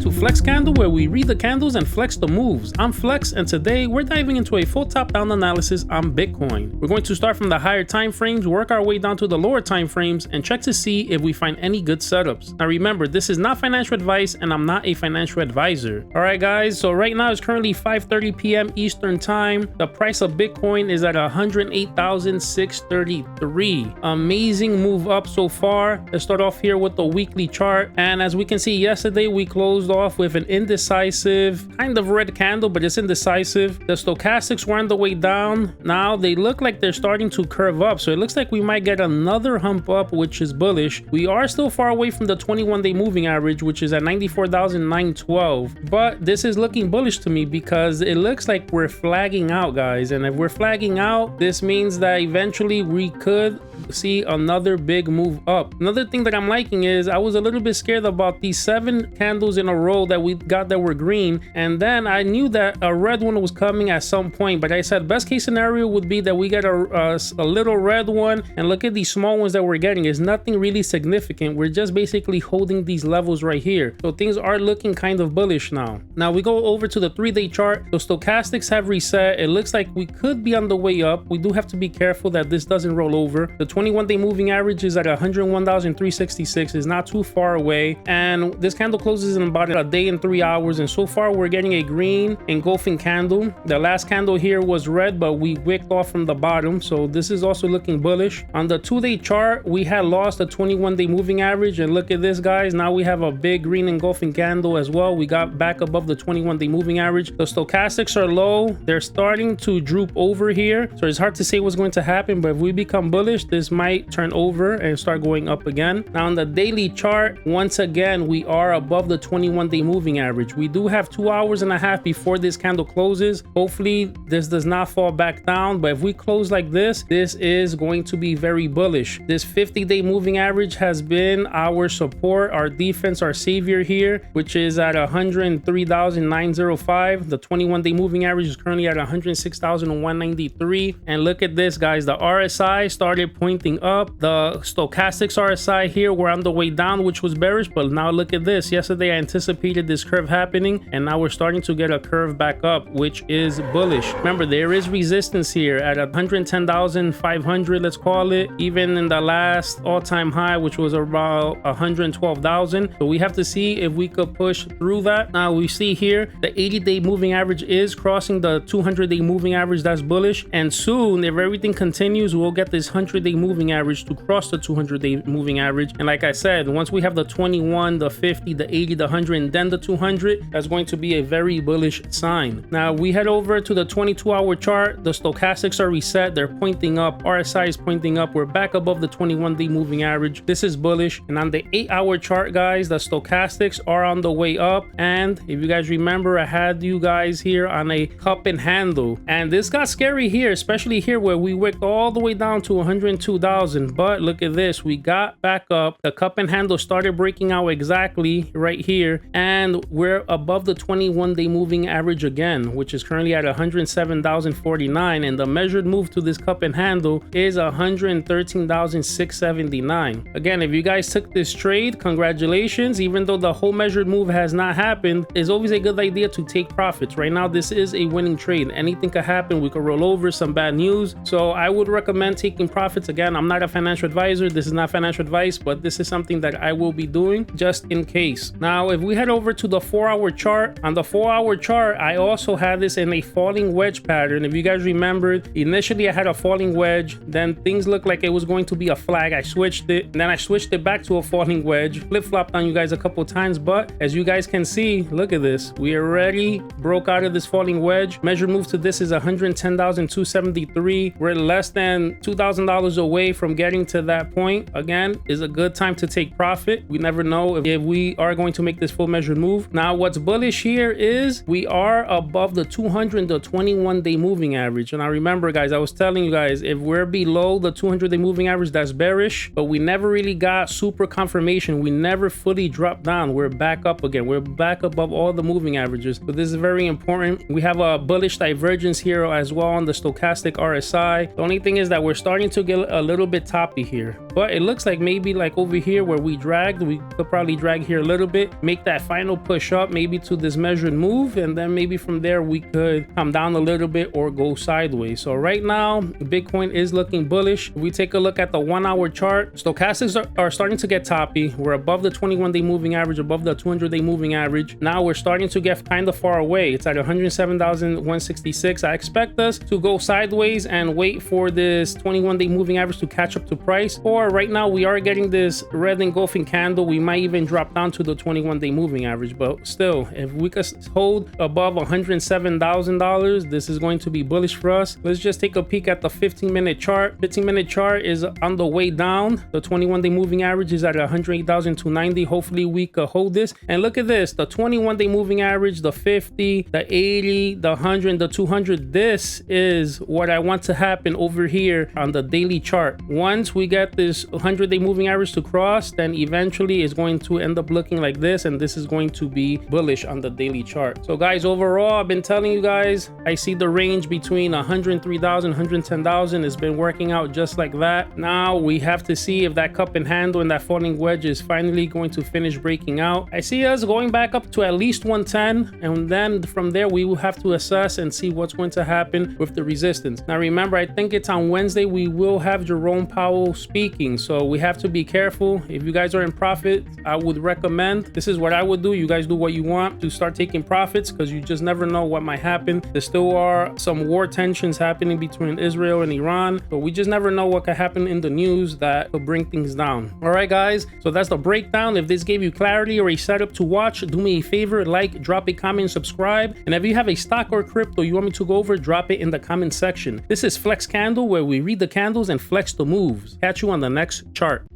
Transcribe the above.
to Flex Candle, where we read the candles and flex the moves. I'm Flex, and today we're diving into a full top-down analysis on Bitcoin. We're going to start from the higher time frames, work our way down to the lower time frames, and check to see if we find any good setups. Now remember, this is not financial advice, and I'm not a financial advisor. Alright guys, so right now it's currently 5:30 p.m. Eastern time. The price of Bitcoin is at 108,633. Amazing move up so far. Let's start off here with the weekly chart, and as we can see, yesterday we closed off with an indecisive kind of red candle, but it's indecisive. The stochastics were on the way down. Now they look like they're starting to curve up, so it looks like we might get another hump up, which is bullish. We are still far away from the 21-day moving average, which is at 94,912, but this is looking bullish to me because it looks like we're flagging out, guys. And if we're flagging out, this means that eventually we could see another big move up. Another thing that I'm liking is I was a little bit scared about these 7 candles in a row that we got that were green, and then I knew that a red one was coming at some point, but I said best case scenario would be that we get a little red one, and look at these small ones that we're getting. It's nothing really significant. We're just basically holding these levels right here, so things are looking kind of bullish now. Now we go over to the 3-day chart. The stochastics have reset. It looks like we could be on the way up. We do have to be careful that this doesn't roll over. The 21-day moving average is at 101,366. Is not too far away, and this candle closes in about a day and 3 hours, and so far we're getting a green engulfing candle. The last candle here was red, but we wicked off from the bottom, so this is also looking bullish. On the 2-day chart, we had lost the 21-day moving average, and look at this, guys. Now we have a big green engulfing candle as well. We got back above the 21-day moving average. The stochastics are low. They're starting to droop over here, so it's hard to say what's going to happen, but if we become bullish, this might turn over and start going up again. Now on the daily chart, once again we are above the 21-day moving average. We do have 2.5 hours before this candle closes. Hopefully this does not fall back down, but if we close like this is going to be very bullish. This 50-day moving average has been our support, our defense, our savior here, which is at 103,905. The 21-day moving average is currently at 106,193, and look at this, guys. The RSI started pointing up. The stochastics RSI here were on the way down, which was bearish, but now look at this. Yesterday I anticipated this curve happening, and now we're starting to get a curve back up, which is bullish. Remember, there is resistance here at 110,500, let's call it, even in the last all-time high, which was about 112,000. So we have to see if we could push through that. Now we see here the 80-day moving average is crossing the 200-day moving average. That's bullish, and soon, if everything continues, we'll get this 100-day moving average to cross the 200-day moving average. And like I said, once we have the 21, the 50, the 80, the 100, and then the 200, that's going to be a very bullish sign. Now we head over to the 22-hour chart. The stochastics are reset. They're pointing up. RSI is pointing up. We're back above the 21-day moving average. This is bullish. And on the 8-hour chart, guys, the stochastics are on the way up. And if you guys remember, I had you guys here on a cup and handle, and this got scary here, especially here where we wicked all the way down to 102,000. But look at this, we got back up. The cup and handle started breaking out exactly right here, and we're above the 21-day moving average again, which is currently at 107,049, and the measured move to this cup and handle is 113,679. Again, if you guys took this trade, congratulations. Even though the whole measured move has not happened, it's always a good idea to take profits. Right now this is a winning trade. Anything could happen. We could roll over, some bad news, so I would recommend taking profits. Again, I'm not a financial advisor. This is not financial advice, but this is something that I will be doing just in case. Now if we head over to the 4-hour chart, on the 4-hour chart I also had this in a falling wedge pattern. If you guys remember, initially I had a falling wedge, then things looked like it was going to be a flag. I switched it, and then I switched it back to a falling wedge, flip-flopped on you guys a couple times, but as you guys can see, look at this, we already broke out of this falling wedge. Measured move to this is 110,273. We're less than $2,000 away from getting to that point. Again, is a good time to take profit. We never know if we are going to make this full measured move. Now what's bullish here is we are above the 200 to 21-day moving average. And I remember, guys, I was telling you guys, if we're below the 200-day moving average, that's bearish, but we never really got super confirmation. We never fully dropped down. We're back up again. We're back above all the moving averages. So this is very important. We have a bullish divergence here as well on the stochastic RSI. The only thing is that we're starting to get a little bit toppy here, but it looks like maybe like over here where we dragged, we could probably drag here a little bit, make that that final push up, maybe to this measured move, and then maybe from there we could come down a little bit or go sideways. So right now Bitcoin is looking bullish. If we take a look at the 1 hour chart, stochastics are starting to get toppy. We're above the 21-day moving average, above the 200-day moving average. Now we're starting to get kind of far away. It's at 107,166. I expect us to go sideways and wait for this 21-day moving average to catch up to price. Or right now we are getting this red engulfing candle. We might even drop down to the 21-day moving average, but still, if we could hold above $107,000, this is going to be bullish for us. Let's just take a peek at the 15-minute chart. 15-minute chart is on the way down. The 21-day moving average is at 108,290. Hopefully we could hold this. And look at this, the 21-day moving average, the 50, the 80, the 100, the 200. This is what I want to happen over here on the daily chart. Once we get this 100-day moving average to cross, then eventually it's going to end up looking like this, and this is going to be bullish on the daily chart. So guys, overall, I've been telling you guys, I see the range between 103,000, 110,000. It's been working out just like that. Now we have to see if that cup and handle and that falling wedge is finally going to finish breaking out. I see us going back up to at least 110, and then from there we will have to assess and see what's going to happen with the resistance. Now remember, I think it's on Wednesday we will have Jerome Powell speaking, so we have to be careful. If you guys are in profit, I would recommend, this is what I would do, you guys do what you want, to start taking profits, because you just never know what might happen. There still are some war tensions happening between Israel and Iran, but we just never know what could happen in the news that could bring things down. All right guys, so that's the breakdown. If this gave you clarity or a setup to watch, do me a favor, like, drop a comment, subscribe, and if you have a stock or crypto you want me to go over, drop it in the comment section. This is Flex Candle, where we read the candles and flex the moves. Catch you on the next chart.